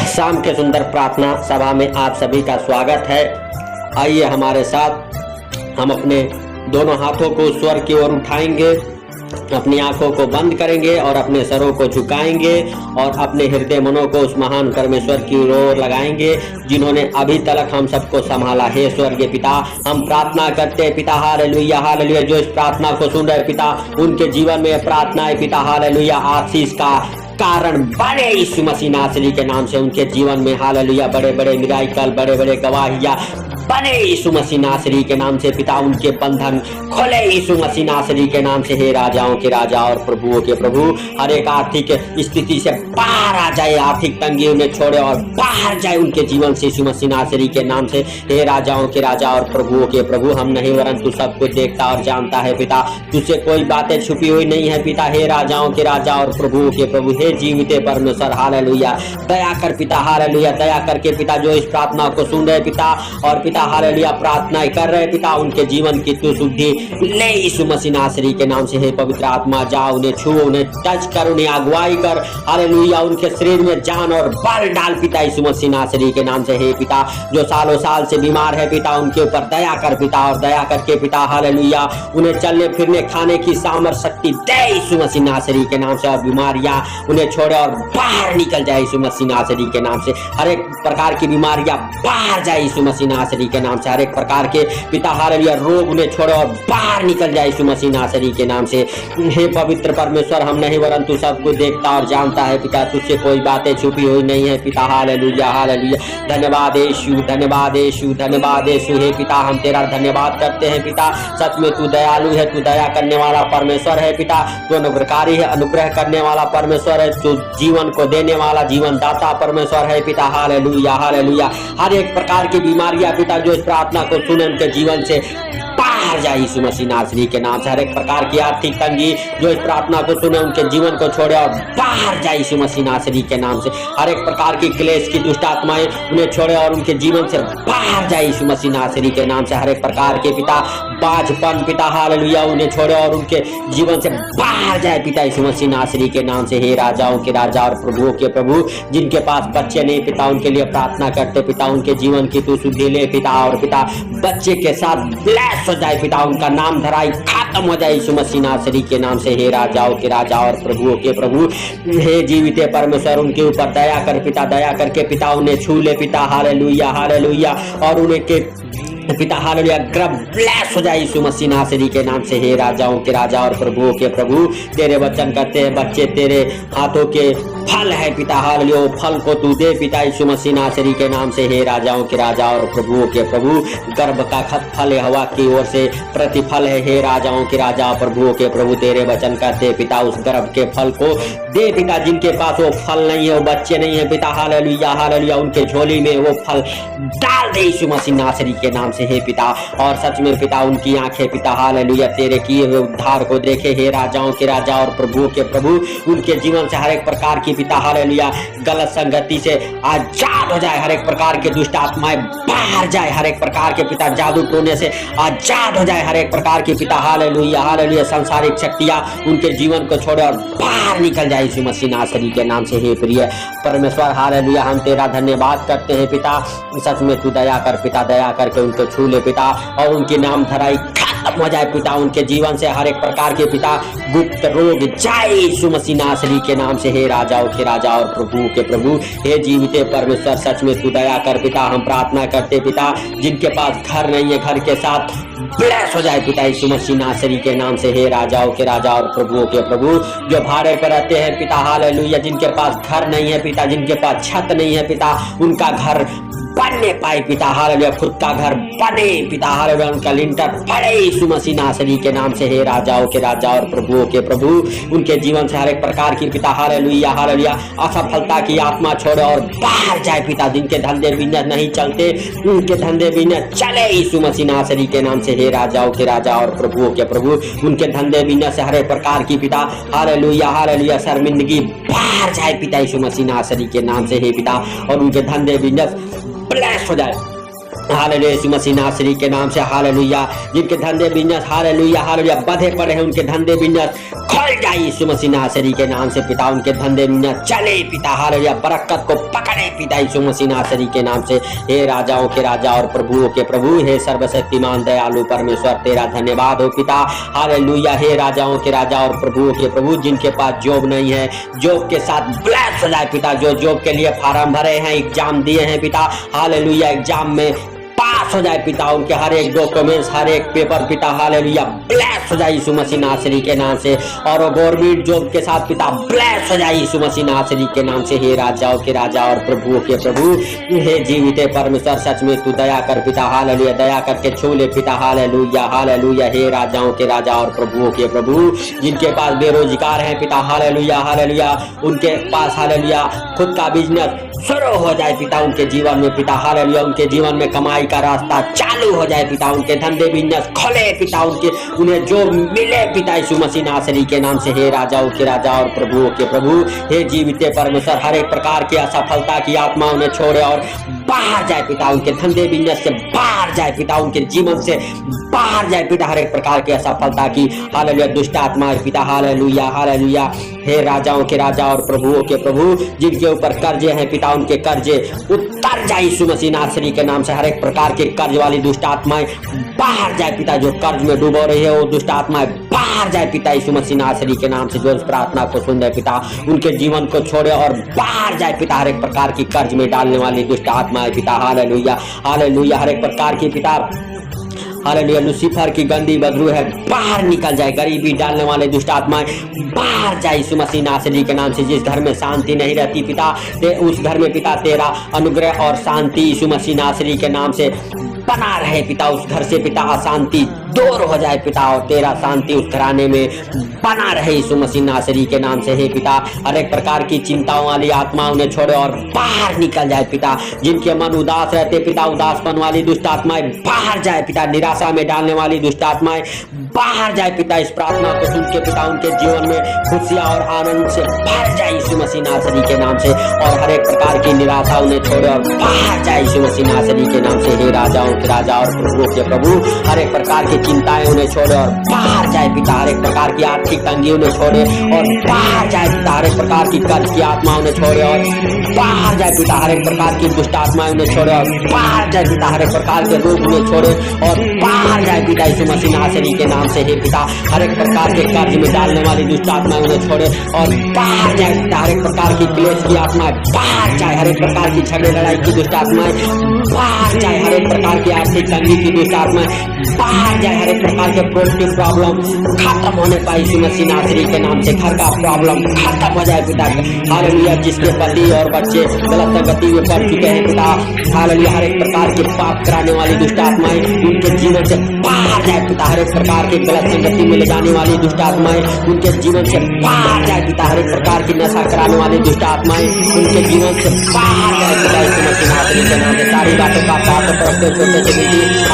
शाम के सुंदर प्रार्थना सभा में आप सभी का स्वागत है। आइए हमारे साथ हम अपने दोनों हाथों को स्वर की ओर उठाएंगे, अपनी आंखों को बंद करेंगे और अपने सरों को झुकाएंगे और अपने हृदय मनों को उस महान परमेश्वर की ओर लगाएंगे जिन्होंने अभी तक हम सबको संभाला। हे स्वर्गीय पिता, हम प्रार्थना करते हैं पिता, हालेलुया हालेलुया, जो इस प्रार्थना को सुन रहे पिता, उनके जीवन में प्रार्थना है पिता, हालेलुया, आशीष का कारण बड़े यीशु मसीह नासरी के नाम से उनके जीवन में हालेलुया बड़े बड़े मिराकल, बड़े बड़े गवाहियां बने यीशु मसीह नासरी के नाम से पिता, उनके बंधन खोले यीशु मसीह नासरी के नाम से। हे राजाओं के राजा और प्रभुओं के प्रभु, हर एक आर्थिक स्थिति से बाहर आ जाए, आर्थिक तंगी उन्हें छोड़े और बाहर जाए उनके जीवन से यीशु मसीह नासरी के नाम से। हे राजाओं के राजा और प्रभुओं के प्रभु, हम नहीं वरन तू सब कुछ देखता और जानता है पिता, तुझसे कोई बातें छुपी हुई नहीं है पिता। हे राजाओं के राजा और प्रभुओं के प्रभु, हे जीवित परमेश्वर, हालेलुया, दया कर पिता, हालेलुया, दया करके पिता, जो इस प्रार्थना को सुन रहे पिता और पिता हालेलुया प्रार्थनाएं कर रहे पिता, उनके जीवन की तू शुद्धि ले यीशु मसीह नासरी के नाम से। हे पवित्र आत्मा, जा उन्हें छू, उन्हें टच कर, उन्हें अगुवाई कर, हालेलुया, उनके शरीर में जान और बल डाल पिता यीशु मसीह नासरी के नाम से। हे पिता, जो सालों साल से बीमार है पिता, उनके ऊपर दया कर पिता, और दया करके पिता हालेलुया उन्हें चलने फिरने खाने की सामर्थ शक्ति दे यीशु मसीह नासरी के नाम से, और बीमारियां उन्हें छोड़े और बाहर निकल जाए यीशु मसीह नासरी के नाम से। हर एक प्रकार की बीमारियां बाहर जाए यीशु मसीह नासरी के नाम से, हर एक प्रकार के पिता हालेलुया रोग उन्हें छोड़े और बाहर निकल जाए यीशु मसीह नासरी के नाम से। हे पवित्र परमेश्वर, हम नहीं वरन तू सब कुछ देखता और जानता है पिता, तुझसे कोई बातें छुपी हुई नहीं है पिता, हालेलुया हालेलुया, धन्यवाद यीशु, धन्यवाद यीशु, धन्यवाद यीशु। हे पिता, हम तेरा धन्यवाद करते हैं पिता, सच में तू दयालु है, तू दया करने वाला परमेश्वर है पिता, तू अनुग्रहकारी है, अनुग्रह करने वाला परमेश्वर है, तू जीवन को देने वाला जीवन दाता परमेश्वर है पिता, हालेलुया हालेलुया। हर एक प्रकार की बीमारियां पिता, जो इस प्रार्थना को सुने उनके जीवन से बाहर जाए यीशु मसीह नासरी के नाम से। हर एक प्रकार की आर्थिक तंगी जो इस प्रार्थना को सुने उनके जीवन को छोड़े और बाहर जाए यीशु मसीह नासरी के नाम से। हर एक प्रकार की क्लेश की दुष्ट आत्माएं उन्हें छोड़े और उनके जीवन से बाहर जाए यीशु मसीह नासरी के नाम से। हर एक प्रकार के पिता बाझपन पिता हालेलुया उन्हें छोड़े और उनके जीवन से बाहर जाए पिता यीशु मसीह नासरी के नाम से। हे राजाओं के राजा और प्रभुओं के प्रभु, जिनके पास बच्चे नहीं पिता, उनके लिए प्रार्थना करते पिता, उनके जीवन की तू शुद्धि ले पिता, और पिता बच्चे के साथ ब्लेस हो जाए पिता, उनका नाम धराई खत्म हो जाए यीशु मसीह नासरी के नाम से। हे राजाओं के राजा और प्रभुओं के प्रभु, हे जीवित परमेश्वर, उनके ऊपर दया कर पिता, दया करके पिता उन्हें छू ले पिता, हालेलुया हालेलुया, और उन्हें के पिता हालेलुया ग्रह ब्लेस हो जाए यीशु मसीह नासरी के नाम से। हे राजाओं के राजा और प्रभुओं के प्रभु, तेरे वचन कहते हैं बच्चे तेरे हाथों के फल है पिता, हालेलुया, फल को तू दे पिता यीशु मसीह नासरी के नाम से। हे राजाओं के राजा और प्रभुओं के प्रभु, गर्भ का खत फल है, हवा की ओर से प्रतिफल है। हे राजाओं के राजा और प्रभुओं के प्रभु, तेरे वचन कहते पिता, उस गर्भ के फल को दे पिता, जिनके पास वो फल नहीं है, वो बच्चे नहीं है पिता, हालेलुया हालेलुया, उनके झोली में वो फल डाल दे यीशु मसीह नासरी के नाम से। हे पिता, और सच में पिता उनकी आंखें पिता हालेलुया तेरे किए हुए उद्धार को देखे। हे राजाओं के राजा और प्रभुओं के प्रभु, उनके जीवन से हर एक प्रकार की पिता हालेलुया गलत संगति से आजाद हो जाए, हर एक प्रकार के दुष्ट आत्माएं बाहर जाए, हर एक प्रकार के पिता जादू टोने से आजाद हो जाए, हर एक प्रकार की पिता हालेलुया हालेलुया सांसारिक शक्तियां उनके जीवन को छोड़े और बाहर निकल जाए यीशु मसीह नासरी के नाम से। हे प्रिय परमेश्वर, हालेलुया, हम तेरा धन्यवाद करते हैं पिता, सच में तू दया कर पिता, दया करके उनको छू ले पिता, और उनकी नाम धराई खत्म हो जाए पिता, उनके जीवन से हर एक प्रकार के पिता गुप्त रोग जाए यीशु मसीह नासरी के नाम से। हे राजाओं के राजा और प्रभु के प्रभु, हे जीवित परमेश्वर, सच में तू दया कर पिता, हम प्रार्थना करते पिता, जिनके पास घर नहीं है, घर के साथ ब्लेस हो जाए पिता यीशु मसीह नासरी के नाम से। हे राजाओं के राजा और प्रभुओं के प्रभु, जो भाड़े पर रहते हैं पिता हालेलुया, जिनके पास घर नहीं है पिता, जिनके पास छत नहीं है पिता, उनका घर बनने पाए पिता, हालेलुया, खुद का घर बने पिता, हालेलुया, उनका लिंटर पड़े यीशु मसीह नासरी के नाम से। हे राजाओं के राजा और प्रभुओं के प्रभु, उनके जीवन से हर एक प्रकार की पिता हालेलुया हालेलुया असफलता की आत्मा छोड़े और बाहर जाए पिता, जिनके धंधे बिजनेस नहीं चलते, उनके धंधे बिजनेस चले यीशु मसीह नासरी के नाम से। हे राजाओं के राजा और प्रभुओं के प्रभु, उनके धंधे बिजनेस से हर एक प्रकार की पिता हालेलुया हालेलुया शर्मिंदगी बाहर जाए पिता यीशु मसीह नासरी के नाम से। हे पिता, और उनके धंधे बिजनेस ब्लेस हो जाए हालेलुया, यीशु मसीह नासरी के नाम से हालेलुया। जिनके धंधे बिजनेस हालेलुया हालेलुया बंधे पड़े हैं, उनके धंधे बिजनेस खुल जाए यीशु मसीह नासरी के नाम से पिता। उनके धंधे बिजनेस चले पिता हालेलुया, बरकत को पकड़े पिता यीशु मसीह नासरी के नाम से। हे राजाओं के राजा और प्रभुओं के प्रभु, हे सर्वशक्तिमान दयालु परमेश्वर, तेरा धन्यवाद हो पिता हालेलुया। हे राजाओं के राजा और प्रभुओं के प्रभु, जिनके पास जॉब नहीं है, जॉब के साथ ब्लेस हो जाए पिता। जो जॉब के लिए फार्म भरे हैं, एग्जाम दिए हैं पिता हालेलुया, एग्जाम में पास हो जाए पिता। उनके हर एक डॉक्यूमेंट्स, हर एक पेपर पिता हालेलुया ब्लेस हो जाए यीशु मसीह नासरी के नाम से। और वो गवर्नमेंट जॉब के साथ पिता ब्लेस हो जाए यीशु मसीह नासरी के नाम से। हे राजाओं के राजा और प्रभुओं के प्रभु, हे जीवित परमेश्वर, सच में तू दया कर पिता हालेलुया, दया करके छू ले पिता हालेलुया हालेलुया। हे राजाओं के राजा और प्रभुओं के प्रभु, जिनके पास बेरोजगार हैं पिता हालेलुया हालेलुया, उनके पास हालेलुया खुद का बिजनेस शुरू हो जाए पिता उनके जीवन में पिता हालेलुया। उनके जीवन में कमाई का रास्ता चालू हो जाए पिता। उनके धंधे बिजनेस खोले पिता, उन्हें जो मिले पिता यीशु मसीह नासरी के नाम से। हे राजाओं के राजा और प्रभुओं के प्रभु, हे जीवित परमेश्वर, हर एक प्रकार की असफलता की आत्मा उन्हें छोड़े और बाहर जाए पिता। उनके धंधे बिजनेस से बाहर जाए पिता, उनके जीवन से बाहर जाए पिता हर एक प्रकार की असफलता की हालेलुया दुष्ट आत्मा पिता हालेलुया हालेलुया। हे राजाओं के राजा और प्रभुओं के प्रभु, जिनके ऊपर कर्जे हैं पिता, उनके कर्जे उतर जाए यीशु मसीह नासरी के नाम से। हर एक प्रकार के कर्ज वाली दुष्ट आत्माएं बाहर जाए पिता। जो कर्ज में डूबो रही है वो दुष्ट आत्माएं बाहर जाए पिता यीशु मसीह नासरी के नाम से। जो इस प्रार्थना को सुन रहे पिता, उनके जीवन को छोड़े और बाहर जाए पिता हर एक प्रकार की कर्ज में डालने वाली दुष्ट आत्माएं पिता हालेलुया हालेलुया। हर एक प्रकार की पिता हालेलुया लूसीफर की गंदी बदबू है बाहर निकल जाए। गरीबी डालने वाले दुष्ट आत्माएं बाहर जाए यीशु मसीह नासरी के नाम से। जिस घर में शांति नहीं रहती पिता, उस घर में पिता तेरा अनुग्रह और शांति यीशु मसीह नासरी के नाम से बना रहे पिता। उस घर से पिता अशांति दूर हो जाए पिता, और तेरा शांति उस घराने में बना रहे यीशु मसीह नासरी के नाम से। हे पिता, हर एक प्रकार की चिंताओं वाली आत्मा उन्हें छोड़े और बाहर निकल जाए पिता। जिनके मन उदास रहते पिता, उदासपन वाली दुष्ट आत्माएं बाहर जाए पिता। निराशा में डालने वाली दुष्ट आत्माएं बाहर जाए पिता। इस प्रार्थना को सुन के पिता उनके जीवन में खुशियां और आनंद से भर जाए यीशु मसीह नासरी के नाम से। और हर एक प्रकार की निराशा उन्हें छोड़े और बाहर जाए यीशु मसीह नासरी के नाम से। हे राजाओं के राजा और प्रभुओं के प्रभु, हर एक प्रकार की चिंताएं उन्हें छोड़े और बाहर जाए पिता। हर एक प्रकार की आर्थिक तंगी उन्हें छोड़े और बाहर जाए पिता। हर एक प्रकार की कर्ज की आत्मा उन्हें छोड़े और बाहर जाए पिता। हर एक प्रकार की दुष्ट आत्माएं उन्हें छोड़े और बाहर जाए पिता। हर एक प्रकार के रोग उन्हें छोड़े और बाहर जाए पिता यीशु मसीह नासरी के नाम से। हे पिता, हर एक प्रकार के कर्ज में डालने वाली दुष्ट आत्माएं उन्हें छोड़े और बाहर जाए पिता। हर एक प्रकार की क्लेश की आत्माएं बाहर जाए। हर एक प्रकार की झगड़े लड़ाई की दुष्ट आत्माएं बाहर जाए। हर एक प्रकार की आर्थिक तंगी की दुष्ट आत्माएं बाहर जाए। हर एक प्रकार के प्रोडक्टिव प्रॉब्लम खत्म होने पाए यीशु मसीह नासरी के नाम से। घर का प्रॉब्लम खत्म हो जाए पिता हालेलुया। जिसके पति और बच्चे गलत संगति में पड़ चुके हैं पिता हालेलुया, हर एक प्रकार के पाप कराने वाली दुष्ट आत्माएं उनके जीवन से बाहर जाए पिता। हर एक प्रकार के गलत संगति में ले जाने वाली दुष्ट आत्माएं उनके जीवन से बाहर जाए पिता। हर एक प्रकार की नशा कराने वाली दुष्ट आत्माएं उनके जीवन से बाहर जाए पिता यीशु मसीह नासरी के नाम से। सारी बातों का पाप छोटे से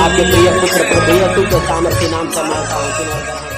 आपके प्रिय पुत्र प्रभु यीशु के सामर्थ्य नाम से मांगता हूं।